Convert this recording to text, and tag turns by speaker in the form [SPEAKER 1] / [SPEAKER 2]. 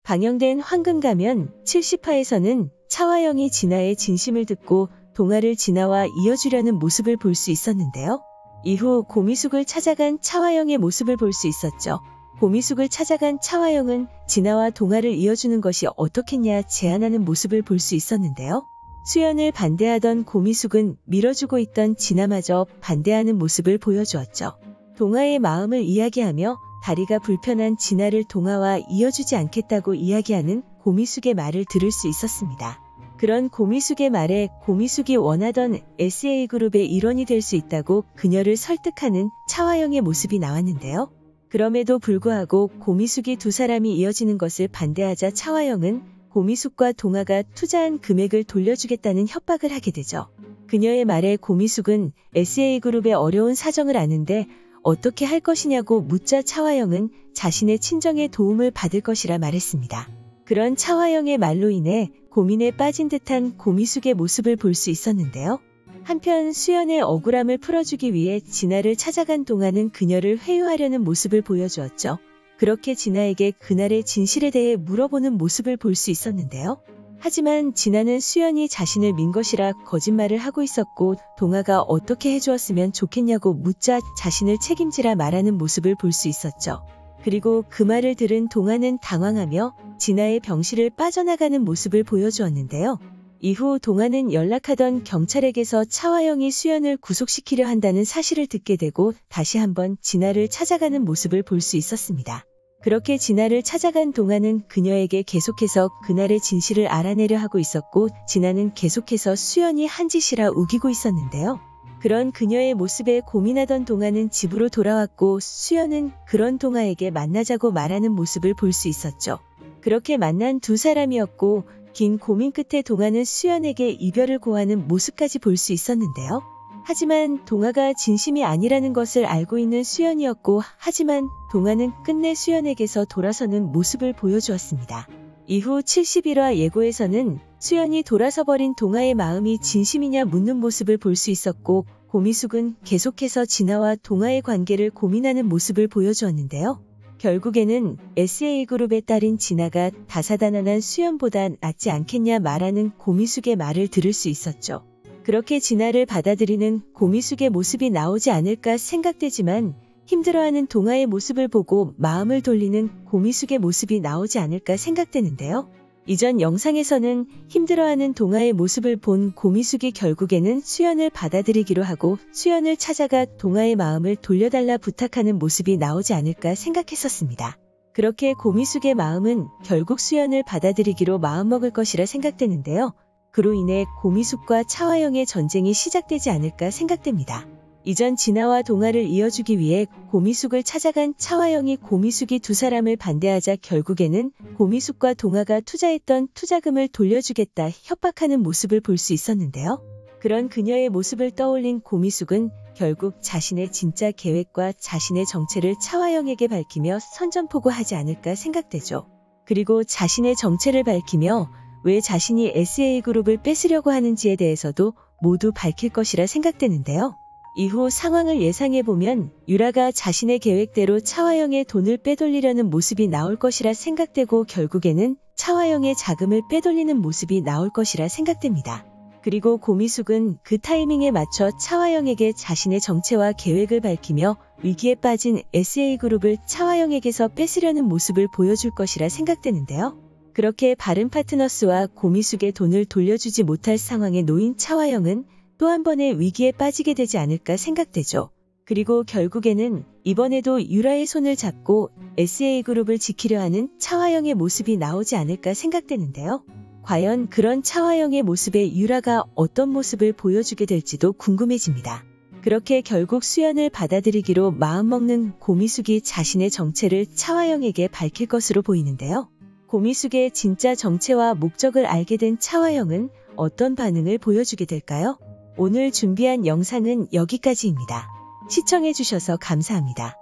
[SPEAKER 1] 방영된 황금가면 70화에서는 차화영이 진아의 진심을 듣고 동화를 진아와 이어주려는 모습을 볼 수 있었는데요. 이후 고미숙을 찾아간 차화영의 모습을 볼 수 있었죠. 고미숙을 찾아간 차화영은 진아와 동화를 이어주는 것이 어떻겠냐 제안하는 모습을 볼 수 있었는데요. 수연을 반대하던 고미숙은 밀어주고 있던 진아마저 반대하는 모습을 보여주었죠. 동화의 마음을 이야기하며 다리가 불편한 진아를 동화와 이어주지 않겠다고 이야기하는 고미숙의 말을 들을 수 있었습니다. 그런 고미숙의 말에 고미숙이 원하던 SA그룹의 일원이 될 수 있다고 그녀를 설득하는 차화영의 모습이 나왔는데요. 그럼에도 불구하고 고미숙이 두 사람이 이어지는 것을 반대하자 차화영은 고미숙과 동화가 투자한 금액을 돌려주겠다는 협박을 하게 되죠. 그녀의 말에 고미숙은 SA그룹의 어려운 사정을 아는데 어떻게 할 것이냐고 묻자 차화영은 자신의 친정의 도움을 받을 것이라 말했습니다. 그런 차화영의 말로 인해 고민에 빠진 듯한 고미숙의 모습을 볼 수 있었는데요. 한편 수연의 억울함을 풀어주기 위해 진아를 찾아간 동화는 그녀를 회유하려는 모습을 보여주었죠. 그렇게 진아에게 그날의 진실에 대해 물어보는 모습을 볼 수 있었는데요. 하지만 진아는 수연이 자신을 민 것이라 거짓말을 하고 있었고 동화가 어떻게 해주었으면 좋겠냐고 묻자 자신을 책임지라 말하는 모습을 볼 수 있었죠. 그리고 그 말을 들은 동화는 당황하며 진아의 병실을 빠져나가는 모습을 보여주었는데요. 이후 동화는 연락하던 경찰에게서 차화영이 수연을 구속시키려 한다는 사실을 듣게 되고 다시 한번 진아를 찾아가는 모습을 볼 수 있었습니다. 그렇게 진아를 찾아간 동화는 그녀에게 계속해서 그날의 진실을 알아내려 하고 있었고 진아는 계속해서 수연이 한 짓이라 우기고 있었는데요. 그런 그녀의 모습에 고민하던 동화는 집으로 돌아왔고 수연은 그런 동화에게 만나자고 말하는 모습을 볼 수 있었죠. 그렇게 만난 두 사람이었고 긴 고민 끝에 동화는 수연에게 이별을 고하는 모습까지 볼 수 있었는데요. 하지만 동화가 진심이 아니라는 것을 알고 있는 수연이었고 하지만 동화는 끝내 수연에게서 돌아서는 모습을 보여주었습니다. 이후 71화 예고에서는 수연이 돌아서버린 동화의 마음이 진심이냐 묻는 모습을 볼 수 있었고 고미숙은 계속해서 진아와 동화의 관계를 고민하는 모습을 보여주었는데요. 결국에는 SA그룹의 딸인 진아가 다사다난한 수연보다 낫지 않겠냐 말하는 고미숙의 말을 들을 수 있었죠. 그렇게 진아를 받아들이는 고미숙의 모습이 나오지 않을까 생각되지만 힘들어하는 동화의 모습을 보고 마음을 돌리는 고미숙의 모습이 나오지 않을까 생각되는데요. 이전 영상에서는 힘들어하는 동화의 모습을 본 고미숙이 결국에는 수연을 받아들이기로 하고 수연을 찾아가 동화의 마음을 돌려달라 부탁하는 모습이 나오지 않을까 생각했었습니다. 그렇게 고미숙의 마음은 결국 수연을 받아들이기로 마음먹을 것이라 생각되는데요. 그로 인해 고미숙과 차화영의 전쟁이 시작되지 않을까 생각됩니다. 이전 진아와 동화를 이어주기 위해 고미숙을 찾아간 차화영이 고미숙이 두 사람을 반대하자 결국에는 고미숙과 동화가 투자했던 투자금을 돌려주겠다 협박하는 모습을 볼 수 있었는데요. 그런 그녀의 모습을 떠올린 고미숙은 결국 자신의 진짜 계획과 자신의 정체를 차화영에게 밝히며 선전포고하지 않을까 생각되죠. 그리고 자신의 정체를 밝히며 왜 자신이 SA그룹을 뺏으려고 하는지에 대해서도 모두 밝힐 것이라 생각되는데요. 이후 상황을 예상해보면 유라가 자신의 계획대로 차화영의 돈을 빼돌리려는 모습이 나올 것이라 생각되고 결국에는 차화영의 자금을 빼돌리는 모습이 나올 것이라 생각됩니다. 그리고 고미숙은 그 타이밍에 맞춰 차화영에게 자신의 정체와 계획을 밝히며 위기에 빠진 SA그룹을 차화영에게서 뺏으려는 모습을 보여줄 것이라 생각되는데요. 그렇게 바른 파트너스와 고미숙의 돈을 돌려주지 못할 상황에 놓인 차화영은 또 한 번의 위기에 빠지게 되지 않을까 생각되죠. 그리고 결국에는 이번에도 유라의 손을 잡고 SA그룹을 지키려 하는 차화영의 모습이 나오지 않을까 생각되는데요. 과연 그런 차화영의 모습에 유라가 어떤 모습을 보여주게 될지도 궁금해집니다. 그렇게 결국 수연을 받아들이기로 마음먹는 고미숙이 자신의 정체를 차화영에게 밝힐 것으로 보이는데요. 고미숙의 진짜 정체와 목적을 알게 된 차화영은 어떤 반응을 보여주게 될까요? 오늘 준비한 영상은 여기까지입니다. 시청해주셔서 감사합니다.